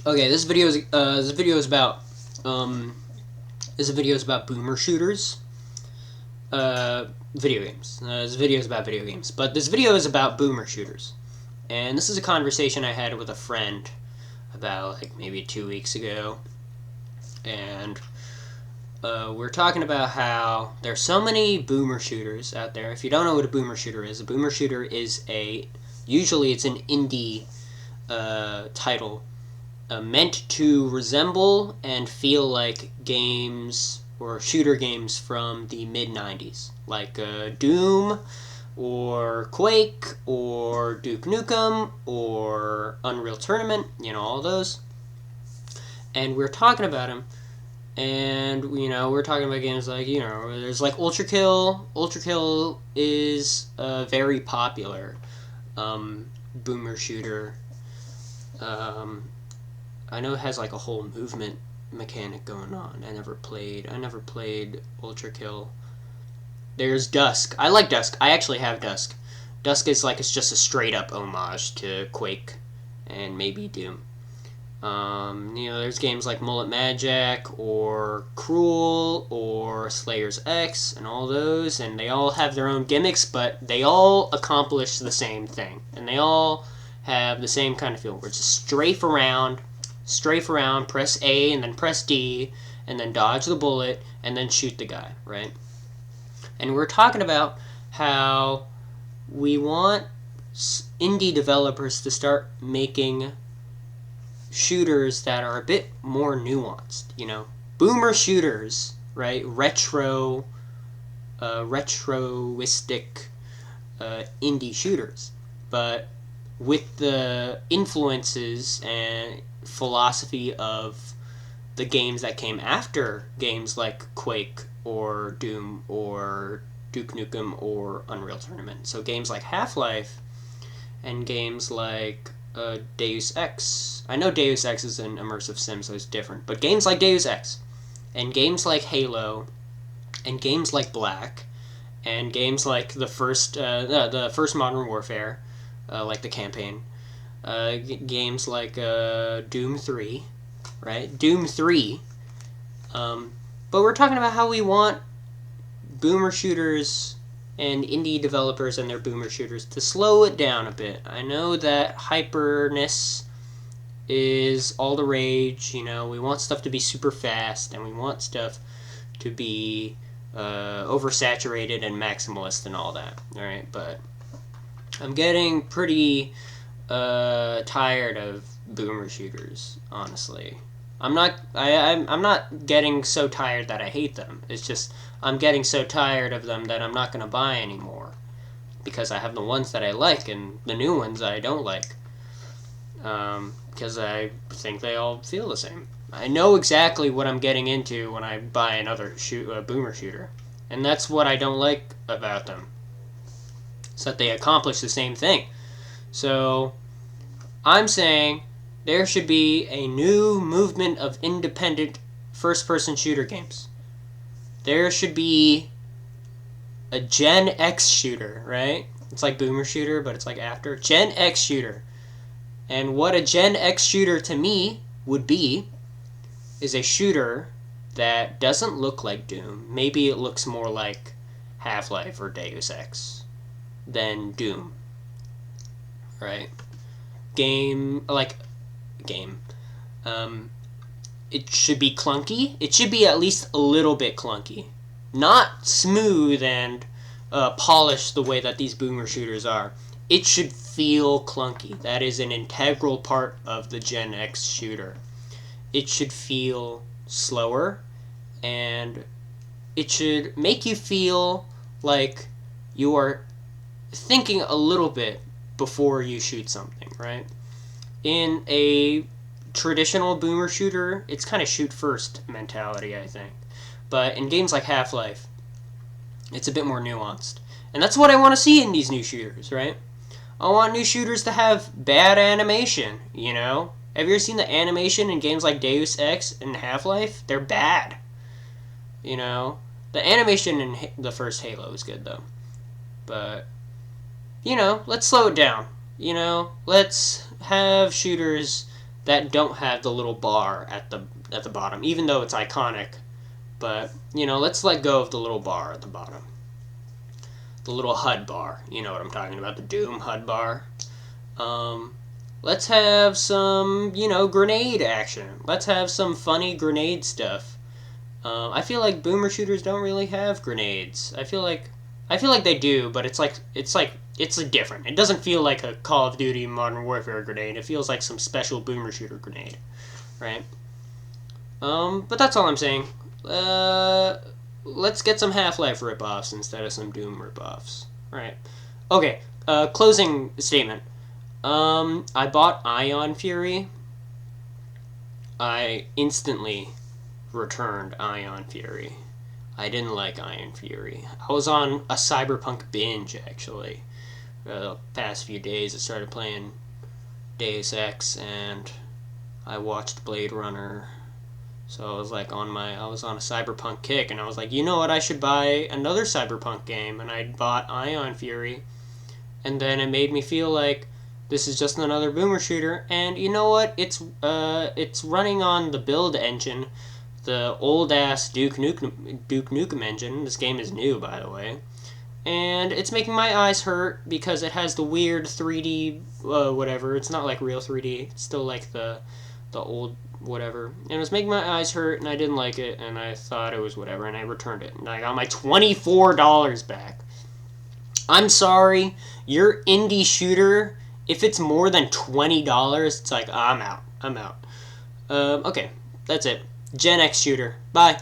Okay, this video is about boomer shooters, video games. This video is about video games, but this video is about boomer shooters, and this is a conversation I had with a friend about like maybe 2 weeks ago, and we're talking about how there's so many boomer shooters out there. If you don't know what a boomer shooter is usually it's an indie title. Meant to resemble and feel like games or shooter games from the mid-90s, like Doom or Quake or Duke Nukem or Unreal Tournament, all those. And we're talking about them, and we're talking about games like there's like Ultra Kill. Ultra Kill is a very popular boomer shooter. I know it has like a whole movement mechanic going on. I never played Ultra Kill. There's Dusk. I like Dusk. I actually have Dusk. Dusk is like, it's just a straight up homage to Quake and maybe Doom. There's games like Mullet Magic or Cruel or Slayer's X and all those, and they all have their own gimmicks, but they all accomplish the same thing, and they all have the same kind of feel where it's just strafe around, press A and then press D, and then dodge the bullet, and then shoot the guy, right? And we're talking about how we want indie developers to start making shooters that are a bit more nuanced, Boomer shooters, right? Retroistic indie shooters, but with the influences and philosophy of the games that came after games like Quake or Doom or Duke Nukem or Unreal Tournament. So games like Half-Life and games like Deus Ex. I know Deus Ex is an immersive sim, so it's different, but games like Deus Ex and games like Halo and games like Black and games like the first Modern Warfare, like the campaign, games like Doom 3, right? Doom 3. But we're talking about how we want boomer shooters and indie developers and their boomer shooters to slow it down a bit. I know that hyperness is all the rage. We want stuff to be super fast, and we want stuff to be oversaturated and maximalist and all that. All right, but I'm getting pretty tired of boomer shooters, honestly. I'm not getting so tired that I hate them. It's just I'm getting so tired of them that I'm not going to buy anymore, because I have the ones that I like and the new ones I don't like, because I think they all feel the same. I know exactly what I'm getting into when I buy another boomer shooter, and that's what I don't like about them. It's that they accomplish the same thing. So I'm saying there should be a new movement of independent first-person shooter games. There should be a Gen X shooter, right? It's like boomer shooter, but it's like after. Gen X shooter. And what a Gen X shooter to me would be is a shooter that doesn't look like Doom. Maybe it looks more like Half-Life or Deus Ex than Doom, right? It should be clunky. It should be at least a little bit clunky. Not smooth and polished the way that these boomer shooters are. It should feel clunky. That is an integral part of the Gen X shooter. It should feel slower, and it should make you feel like you are thinking a little bit before you shoot something, right? In a traditional boomer shooter, it's kind of shoot first mentality, I think. But in games like Half-Life, it's a bit more nuanced. And that's what I want to see in these new shooters, right? I want new shooters to have bad animation, Have you ever seen the animation in games like Deus Ex and Half-Life? They're bad. The animation in the first Halo is good, though. But, let's slow it down. Let's have shooters that don't have the little bar at the bottom, even though it's iconic. But, you know, let's let go of the little bar at the bottom. The little HUD bar. You know what I'm talking about, the Doom HUD bar. Let's have some, you know, grenade action. Let's have some funny grenade stuff. I feel like boomer shooters don't really have grenades. I feel like they do, but it's different. It doesn't feel like a Call of Duty Modern Warfare grenade. It feels like some special boomer shooter grenade, right? But that's all I'm saying. Let's get some Half-Life ripoffs instead of some Doom ripoffs, right? Okay. Closing statement. I bought Ion Fury. I instantly returned Ion Fury. I didn't like Ion Fury. I was on a Cyberpunk binge, actually. The past few days I started playing Deus Ex, and I watched Blade Runner. So I was like I was on a Cyberpunk kick, and I was like, you know what, I should buy another Cyberpunk game, and I bought Ion Fury. And then it made me feel like this is just another boomer shooter, and you know what, it's running on the build engine, the old-ass Duke Nukem engine. This game is new, by the way. And it's making my eyes hurt because it has the weird 3D, whatever. It's not like real 3D. It's still like the old whatever. And it was making my eyes hurt, and I didn't like it, and I thought it was whatever, and I returned it. And I got my $24 back. I'm sorry, your indie shooter, if it's more than $20, it's like, I'm out. Okay, that's it. Gen X shooter. Bye.